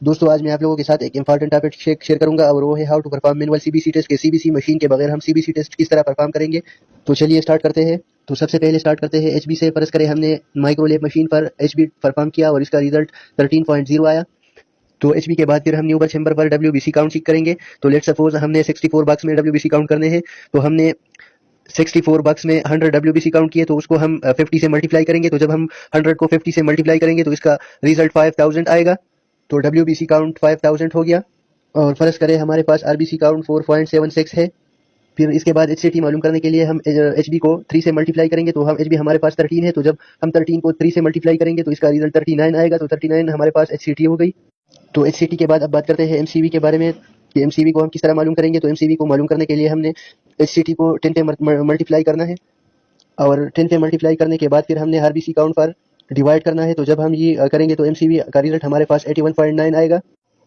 दोस्तों आज मैं आप लोगों के साथ एक इंपॉर्टेंट टॉपिक शेयर करूंगा और वो है how to perform manual CBC test के सीबीसी मशीन के बगैर हम सीबीसी टेस्ट किस तरह परफॉर्म करेंगे। तो चलिए स्टार्ट करते हैं। तो सबसे पहले स्टार्ट करते हैं एचबी से। फर्ज करें हमने माइक्रोलैब मशीन पर एचबी परफॉर्म किया और इसका रिजल्ट 13.0 आया। तो एचबी के बाद फिर हम न्यूबल चैम्बर पर डब्ल्यूबीसी काउंट चेक करेंगे। तो लेट्स सपोज हमने 64 बॉक्स में डब्ल्यूबीसी काउंट करने हैं। तो हमने 64 बक्स में 100 डब्ल्यूबीसी काउंट किए, तो उसको हम 50 से मल्टीप्लाई करेंगे। तो जब हम 100 को 50 से मल्टीप्लाई करेंगे तो इसका रिजल्ट 5000 आएगा। तो डब्ल्यूबीसी काउंट 5000 हो गया। और फर्ज करें हमारे पास आरबीसी काउंट 4.76 है। फिर इसके बाद एचसीटी मालूम करने के लिए हम एचबी को 3 से मल्टीप्लाई करेंगे। तो हम एचबी हमारे पास 13 है, तो जब हम 13 को 3 से मल्टीप्लाई करेंगे तो इसका रिजल्ट 39 आएगा। तो 39 हमारे पास एचसीटी हो गई। तो एचसीटी के बाद अब बात करते हैं एमसीवी के बारे में कि एमसीवी को हम किस तरह मालूम करेंगे। तो एमसीवी को मालूम करने के लिए हमने एचसीटी को 10 पे मल्टीप्लाई करना है और 10 पे मल्टीप्लाई करने के बाद फिर हमने आरबीसी काउंट पर डिवाइड करना है। तो जब हम ये करेंगे तो एमसीवी का रिजल्ट हमारे पास 81.9 आएगा।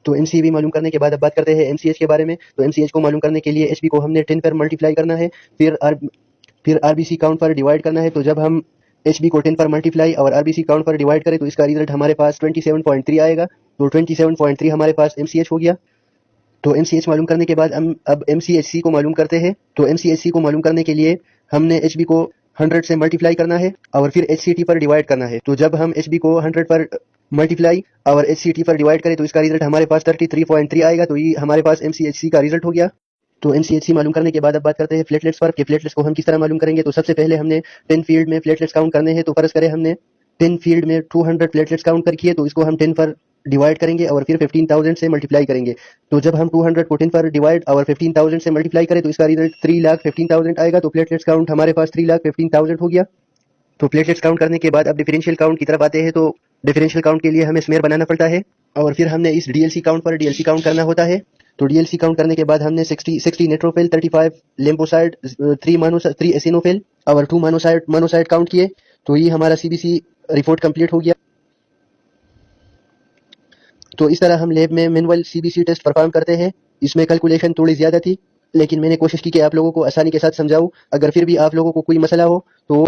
तो एमसीवी मालूम करने के बाद अब बात करते हैं एमसीएच के बारे में। तो एमसीएच को मालूम करने के लिए एचबी को हमने 10 पर मल्टीप्लाई करना है, फिर आरबीसी काउंट पर डिवाइड करना है। तो जब हम एचबी को 10 पर मल्टीप्लाई और आरबीसी काउंट पर डिवाइड करें तो इसका रिजल्ट हमारे पास 27.3 आएगा। तो 27.3 हमारे पास एमसीएच हो गया। तो एमसीएच मालूम करने के बाद हम अब एमसीएचसी को मालूम करते हैं। तो एमसीएचसी को मालूम करने के लिए हमने एचबी को 100 से मल्टीप्लाई करना है और फिर एचसीटी पर डिवाइड करना है। तो जब हम एचबी को 100 पर मल्टीप्लाई और एचसीटी पर डिवाइड करें तो इसका रिजल्ट हमारे पास 33.3 आएगा। तो ये हमारे पास एमसीएचसी का रिजल्ट हो गया। तो एमसीएचसी मालूम करने के बाद अब बात करते हैं प्लेटलेट्स पर कि प्लेटलेट्स को हम किस तरह मालूम करेंगे। तो सबसे पहले हमने 10 फील्ड में प्लेटलेट्स काउंट करने हैं। तो फर्ज करें हमने 10 फील्ड में 200 प्लेटलेट्स काउंट कर किए, तो इसको हम 10 पर डिवाइड करेंगे और फिर 15,000 से मल्टीप्लाई करेंगे। तो जब हम 200 को 10 पर डिवाइड और 15,000 से मल्टीप्लाई करें तो इसका रिजल्ट 3,15,000 आएगा। तो प्लेटलेट्स काउंट हमारे पास 3,15,000 हो गया। तो प्लेटलेट्स काउंट करने के बाद अब डिफरेंशियल काउंट की तरफ आते हैं। तो डिफरेंशियल काउंट के लिए हमें स्मेयर बनाना पड़ता है और फिर हमने इस डीएलसी काउंट पर डीएलसी काउंट करना होता है। तो डीएलसी काउंट करने के बाद हमने 60 नेट्रोफिल, 35 लिम्फोसाइट, 3 एसिनोफिल और 2 मोनोसाइट काउंट किए। तो ये हमारा सीबीसी रिपोर्ट कंप्लीट हो गया। तो इस तरह हम लैब में मैनुअल सीबीसी टेस्ट परफॉर्म करते हैं। इसमें कैलकुलेशन थोड़ी ज़्यादा थी, लेकिन मैंने कोशिश की कि आप लोगों को आसानी के साथ समझाऊं। अगर फिर भी आप लोगों को कोई मसला हो तो